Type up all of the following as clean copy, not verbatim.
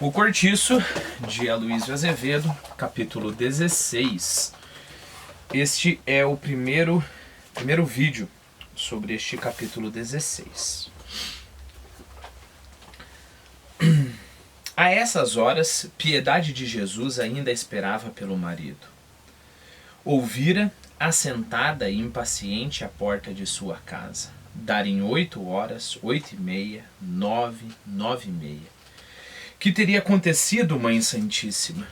O Cortiço, de Aloysio Azevedo, capítulo 16. Este é o primeiro vídeo sobre este capítulo 16. A essas horas, Piedade de Jesus ainda esperava pelo marido. Ouvira, assentada e impaciente à porta de sua casa, darem 8 horas, 8:30, 9, 9:30. Que teria acontecido, Mãe Santíssima?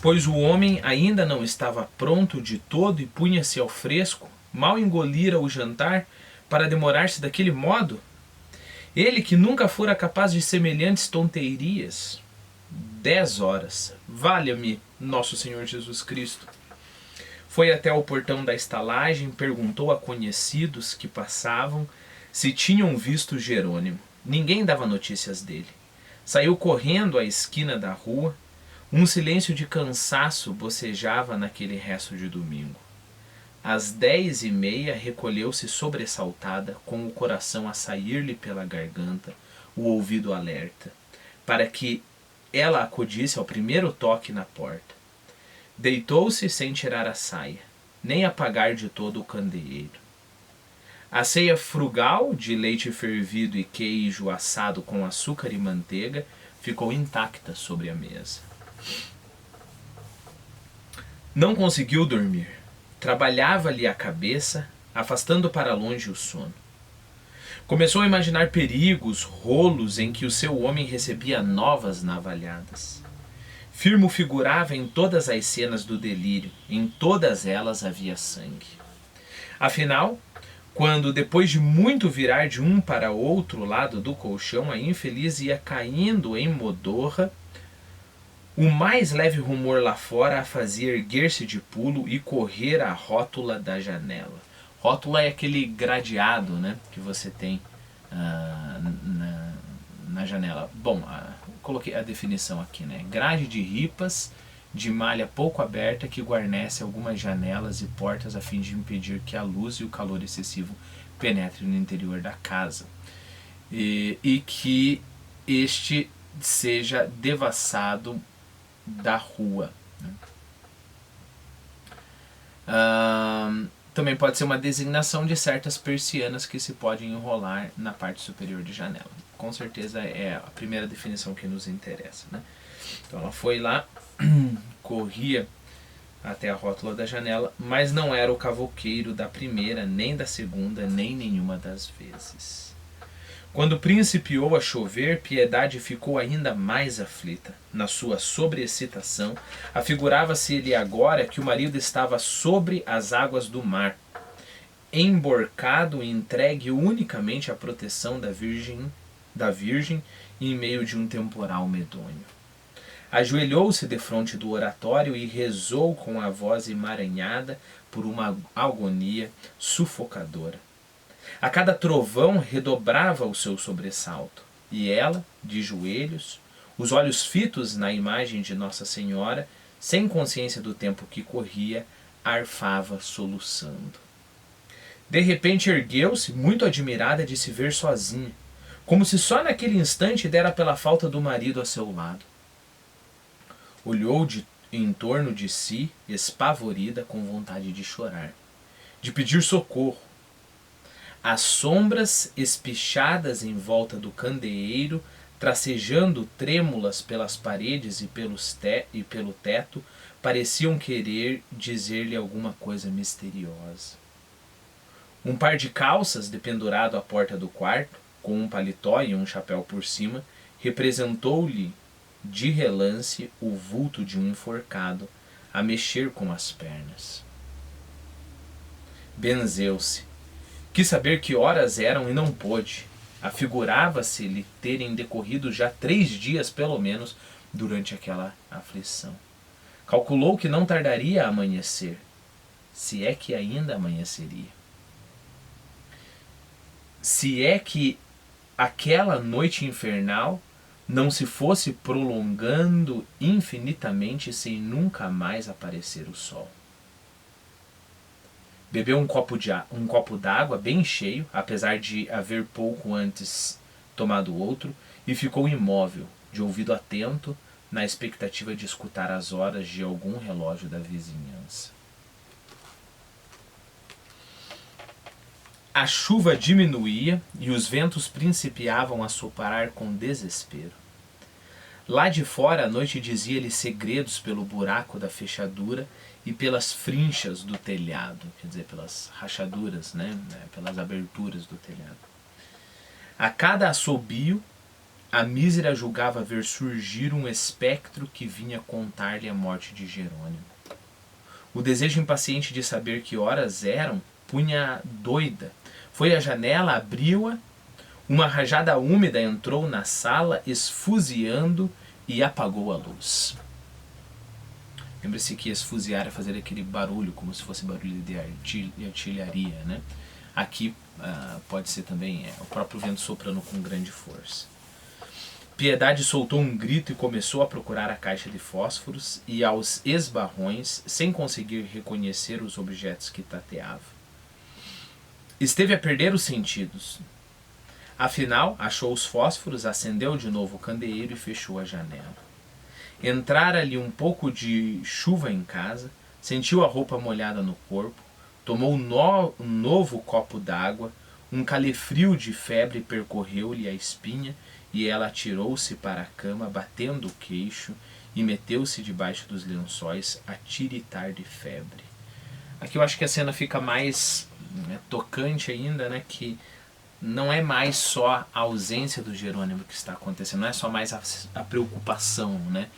Pois o homem ainda não estava pronto de todo e punha-se ao fresco, mal engolira o jantar, para demorar-se daquele modo? Ele que nunca fora capaz de semelhantes tonteirias. 10 horas, valha-me nosso Senhor Jesus Cristo. Foi até o portão da estalagem, perguntou a conhecidos que passavam se tinham visto Jerônimo. Ninguém dava notícias dele. Saiu correndo à esquina da rua. Um silêncio de cansaço bocejava naquele resto de domingo. Às 10:30 recolheu-se sobressaltada, com o coração a sair-lhe pela garganta, o ouvido alerta, para que ela acudisse ao primeiro toque na porta. Deitou-se sem tirar a saia, nem apagar de todo o candeeiro. A ceia frugal de leite fervido e queijo assado com açúcar e manteiga ficou intacta sobre a mesa. Não conseguiu dormir. Trabalhava-lhe a cabeça, afastando para longe o sono. Começou a imaginar perigos, rolos em que o seu homem recebia novas navalhadas. Firmo figurava em todas as cenas do delírio, em todas elas havia sangue. Afinal, quando depois de muito virar de um para outro lado do colchão, a infeliz ia caindo em modorra, o mais leve rumor lá fora a fazia erguer-se de pulo e correr à rótula da janela. Rótula é aquele gradeado, né, que você tem na janela. Bom, coloquei a definição aqui, né? Grade de ripas de malha pouco aberta que guarnece algumas janelas e portas a fim de impedir que a luz e o calor excessivo penetrem no interior da casa. E que este seja devassado da rua. Também pode ser uma designação de certas persianas que se podem enrolar na parte superior de janela. Com certeza é a primeira definição que nos interessa, né? Então ela foi lá, corria até a rótula da janela, mas não era o cavouqueiro da primeira, nem da segunda, nem nenhuma das vezes. Quando principiou a chover, Piedade ficou ainda mais aflita. Na sua sobreexcitação, afigurava-se-lhe agora que o marido estava sobre as águas do mar, emborcado e entregue unicamente à proteção da Virgem em meio de um temporal medonho. Ajoelhou-se defronte do oratório e rezou com a voz emaranhada por uma agonia sufocadora. A cada trovão redobrava o seu sobressalto, e ela, de joelhos, os olhos fitos na imagem de Nossa Senhora, sem consciência do tempo que corria, arfava soluçando. De repente ergueu-se, muito admirada de se ver sozinha, como se só naquele instante dera pela falta do marido a seu lado. Olhou em torno de si, espavorida, com vontade de chorar, de pedir socorro. As sombras espichadas em volta do candeeiro, tracejando trêmulas pelas paredes e pelo teto, pareciam querer dizer-lhe alguma coisa misteriosa. Um par de calças, dependurado à porta do quarto, com um paletó e um chapéu por cima, representou-lhe de relance o vulto de um enforcado a mexer com as pernas. Benzeu-se. Quis saber que horas eram e não pôde. Afigurava-se-lhe terem decorrido já 3 dias, pelo menos, durante aquela aflição. Calculou que não tardaria a amanhecer, se é que ainda amanheceria. Se é que aquela noite infernal não se fosse prolongando infinitamente sem nunca mais aparecer o sol. Bebeu um copo d'água bem cheio, apesar de haver pouco antes tomado outro, e ficou imóvel, de ouvido atento, na expectativa de escutar as horas de algum relógio da vizinhança. A chuva diminuía e os ventos principiavam a soprar com desespero. Lá de fora a noite dizia-lhe segredos pelo buraco da fechadura e pelas frinchas do telhado, quer dizer, pelas rachaduras, né? Pelas aberturas do telhado. A cada assobio, a mísera julgava ver surgir um espectro que vinha contar-lhe a morte de Jerônimo. O desejo impaciente de saber que horas eram punha doida. Foi à janela, abriu-a, uma rajada úmida entrou na sala, esfuziando, e apagou a luz. Lembre-se que esfuziar é fazer aquele barulho, como se fosse barulho de artilharia, né? Aqui pode ser também o próprio vento soprando com grande força. Piedade soltou um grito e começou a procurar a caixa de fósforos e aos esbarrões, sem conseguir reconhecer os objetos que tateava. Esteve a perder os sentidos. Afinal, achou os fósforos, acendeu de novo o candeeiro e fechou a janela. Entrara-lhe um pouco de chuva em casa, sentiu a roupa molhada no corpo, tomou um novo copo d'água, um calefrio de febre percorreu-lhe a espinha e ela atirou-se para a cama, batendo o queixo, e meteu-se debaixo dos lençóis a tiritar de febre. Aqui eu acho que a cena fica mais tocante ainda, né, que não é mais só a ausência do Jerônimo que está acontecendo, não é só mais a preocupação, né?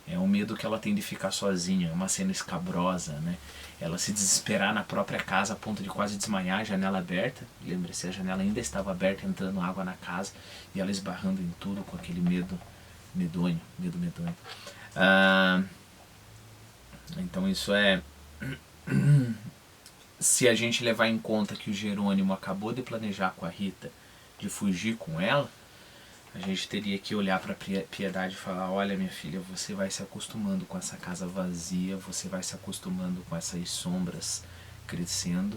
É o medo que ela tem de ficar sozinha, uma cena escabrosa, né? Ela se desesperar na própria casa a ponto de quase desmaiar, a janela aberta. Lembre-se, a janela ainda estava aberta, entrando água na casa, e ela esbarrando em tudo com aquele medo medonho. Então isso é... Se a gente levar em conta que o Jerônimo acabou de planejar com a Rita de fugir com ela, a gente teria que olhar para a Piedade e falar: olha, minha filha, você vai se acostumando com essa casa vazia, você vai se acostumando com essas sombras crescendo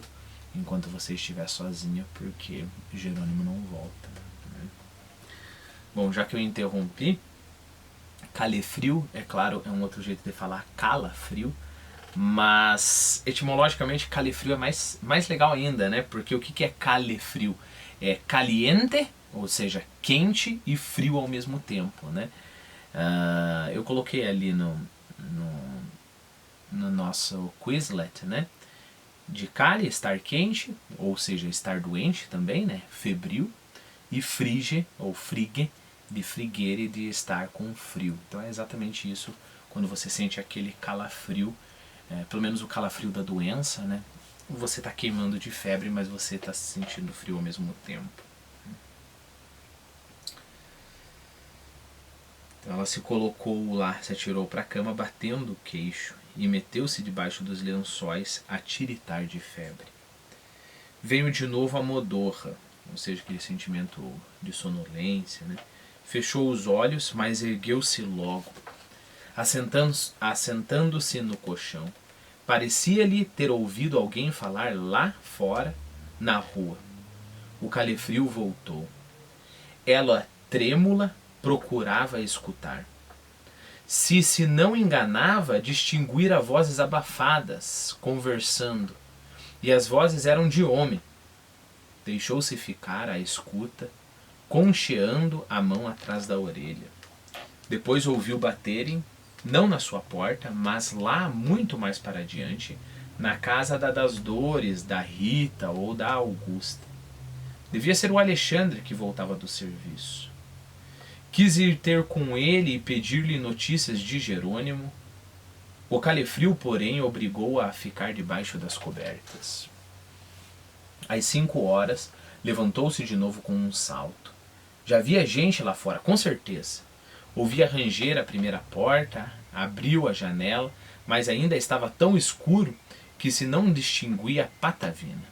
enquanto você estiver sozinha, porque Jerônimo não volta, né? Bom, já que eu interrompi, calefrio, é claro, é um outro jeito de falar calafrio, mas etimologicamente calefrio é mais legal ainda, né? Porque o que é calefrio? É caliente, ou seja, quente e frio ao mesmo tempo, né? Eu coloquei ali no nosso Quizlet, né? De cali, estar quente, ou seja, estar doente também, né? Febril. E frige, ou frigue, de frigueire, de estar com frio. Então é exatamente isso, quando você sente aquele calafrio, pelo menos o calafrio da doença, né? Você está queimando de febre, mas você está sentindo frio ao mesmo tempo. Então ela se colocou lá, se atirou para a cama, batendo o queixo, e meteu-se debaixo dos lençóis a tiritar de febre. Veio de novo a modorra, ou seja, aquele sentimento de sonolência, né? Fechou os olhos, mas ergueu-se logo, assentando-se no colchão. Parecia-lhe ter ouvido alguém falar lá fora, na rua. O calefrio voltou. Ela, trêmula, procurava escutar. Se não enganava, distinguira vozes abafadas, conversando. E as vozes eram de homem. Deixou-se ficar à escuta, concheando a mão atrás da orelha. Depois ouviu baterem, não na sua porta, mas lá muito mais para adiante, na casa das Dores, da Rita ou da Augusta. Devia ser o Alexandre que voltava do serviço. Quis ir ter com ele e pedir-lhe notícias de Jerônimo. O calefrio, porém, obrigou-a a ficar debaixo das cobertas. Às 5 horas, levantou-se de novo com um salto. Já havia gente lá fora, com certeza. Ouvia ranger a primeira porta, abriu a janela, mas ainda estava tão escuro que se não distinguia patavina.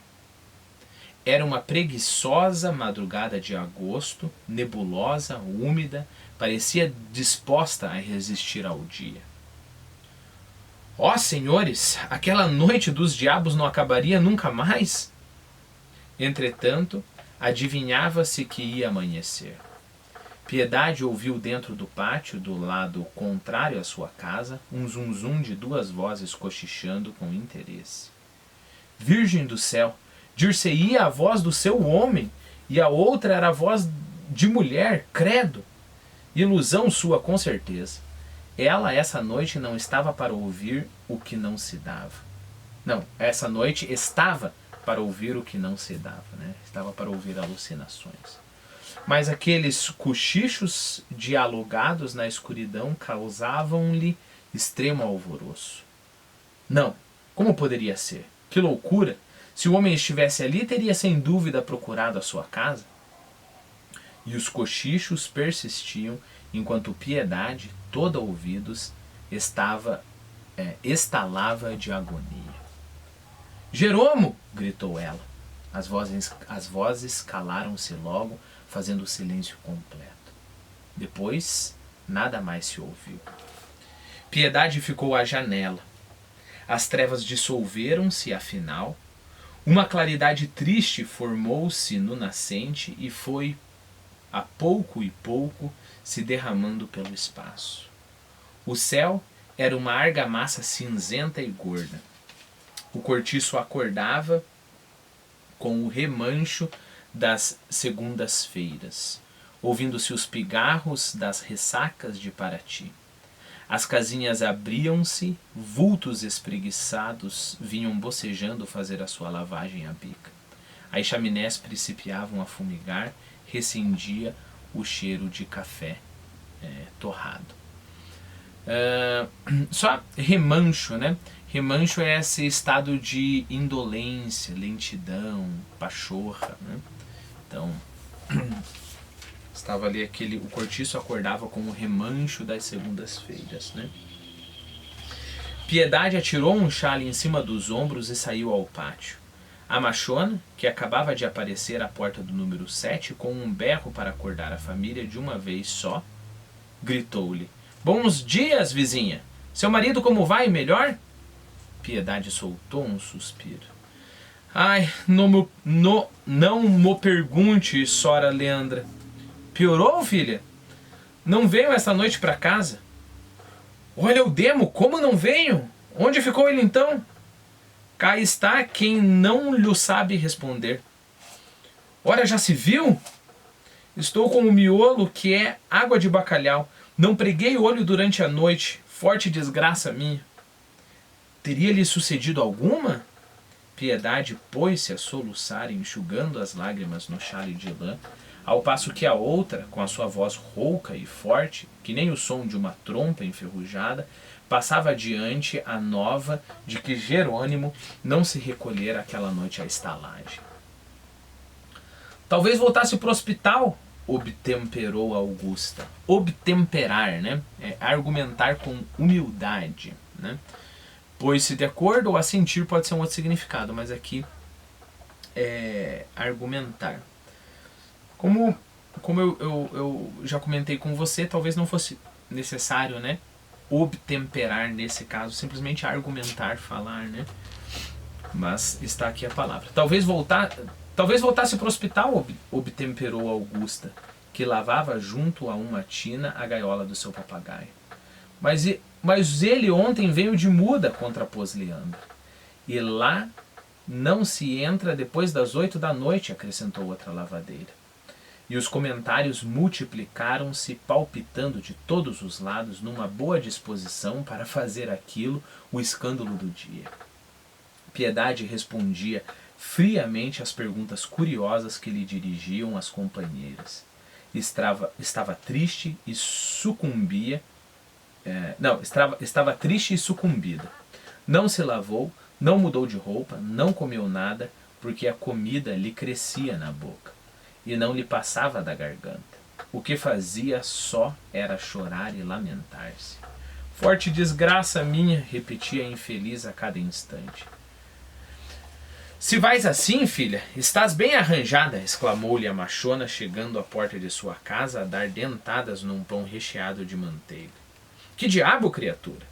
Era uma preguiçosa madrugada de agosto, nebulosa, úmida, parecia disposta a resistir ao dia. Ó senhores, aquela noite dos diabos não acabaria nunca mais? Entretanto, adivinhava-se que ia amanhecer. Piedade ouviu dentro do pátio, do lado contrário à sua casa, um zum-zum de duas vozes cochichando com interesse. Virgem do céu, dir-se-ia a voz do seu homem, e a outra era a voz de mulher, credo. Ilusão sua, com certeza. Ela, essa noite, não estava para ouvir o que não se dava. Não, essa noite estava para ouvir o que não se dava, né? Estava para ouvir alucinações. Mas aqueles cochichos dialogados na escuridão causavam-lhe extremo alvoroço. Não, como poderia ser? Que loucura! Se o homem estivesse ali, teria sem dúvida procurado a sua casa. E os cochichos persistiam, enquanto Piedade, toda ouvidos, estalava de agonia. Jeromo! Gritou ela. As vozes calaram-se logo, fazendo o silêncio completo. Depois, nada mais se ouviu. Piedade ficou à janela. As trevas dissolveram-se, afinal. Uma claridade triste formou-se no nascente e foi, a pouco e pouco, se derramando pelo espaço. O céu era uma argamassa cinzenta e gorda. O cortiço acordava com o remancho das segundas-feiras, ouvindo-se os pigarros das ressacas de Paraty. As casinhas abriam-se, vultos espreguiçados vinham bocejando fazer a sua lavagem à bica. As chaminés principiavam a fumigar, recendia o cheiro de café torrado. Só remancho, né? Remancho é esse estado de indolência, lentidão, pachorra, né? Então, estava ali o cortiço acordava com o remancho das segundas-feiras, né? Piedade atirou um chale em cima dos ombros e saiu ao pátio. A machona, que acabava de aparecer à porta do número 7 com um berro para acordar a família de uma vez só, gritou-lhe: "Bons dias, vizinha! Seu marido como vai? Melhor?" Piedade soltou um suspiro. "Ai, não me pergunte, sora Leandra." "Piorou, filha? Não veio esta noite para casa?" "Olha o demo, como não veio? Onde ficou ele então?" "Cá está quem não lhe sabe responder." "Ora, já se viu? Estou com o miolo que é água de bacalhau. Não preguei o olho durante a noite. Forte desgraça minha." "Teria-lhe sucedido alguma?" Piedade pôs-se a soluçar, enxugando as lágrimas no chale de lã, ao passo que a outra, com a sua voz rouca e forte, que nem o som de uma trompa enferrujada, passava adiante a nova de que Jerônimo não se recolhera aquela noite à estalagem. "Talvez voltasse para o hospital", obtemperou Augusta. Obtemperar, né? É argumentar com humildade, né? Pôs-se de acordo ou assentir pode ser um outro significado, mas aqui é argumentar. Como eu já comentei com você, talvez não fosse necessário, né, obtemperar nesse caso, simplesmente argumentar, falar, né? Mas está aqui a palavra. Talvez voltasse para o hospital, obtemperou Augusta, que lavava junto a uma tina a gaiola do seu papagaio. Mas ele ontem veio de muda, contrapôs Leandro. "E lá não se entra depois das 8 da noite, acrescentou outra lavadeira. E os comentários multiplicaram-se, palpitando de todos os lados, numa boa disposição para fazer aquilo o escândalo do dia. Piedade respondia friamente às perguntas curiosas que lhe dirigiam as companheiras. Estava triste e sucumbia. Estava triste e sucumbida. Não se lavou, não mudou de roupa, não comeu nada, porque a comida lhe crescia na boca e não lhe passava da garganta. O que fazia só era chorar e lamentar-se. "Forte desgraça minha", repetia a infeliz a cada instante. "Se vais assim, filha, estás bem arranjada", exclamou-lhe a machona, chegando à porta de sua casa a dar dentadas num pão recheado de manteiga. "Que diabo, criatura?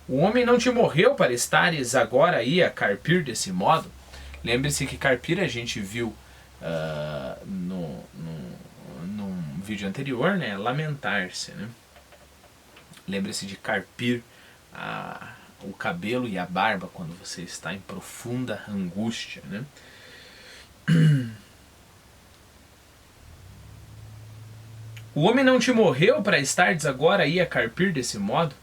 O homem não te morreu para estares agora aí a carpir desse modo?" Lembre-se que carpir a gente viu num vídeo anterior, né? Lamentar-se, né? Lembre-se de carpir o cabelo e a barba quando você está em profunda angústia, né? O homem não te morreu para estardes agora aí a carpir desse modo?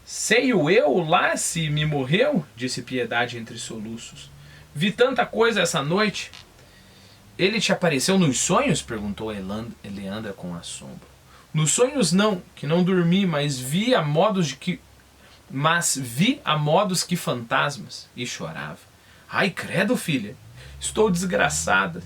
Sei-o eu lá se me morreu, disse Piedade entre soluços. Vi tanta coisa essa noite. Ele te apareceu nos sonhos? Perguntou Eleandra com assombro. Nos sonhos não, que não dormi, mas vi a modos que fantasmas. E chorava. Ai, credo, filha, estou desgraçada.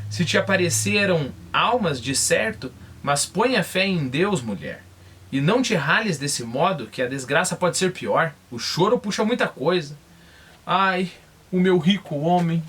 Se te apareceram almas, de certo, mas põe a fé em Deus, mulher. E não te rales desse modo, que a desgraça pode ser pior. O choro puxa muita coisa. Ai, o meu rico homem.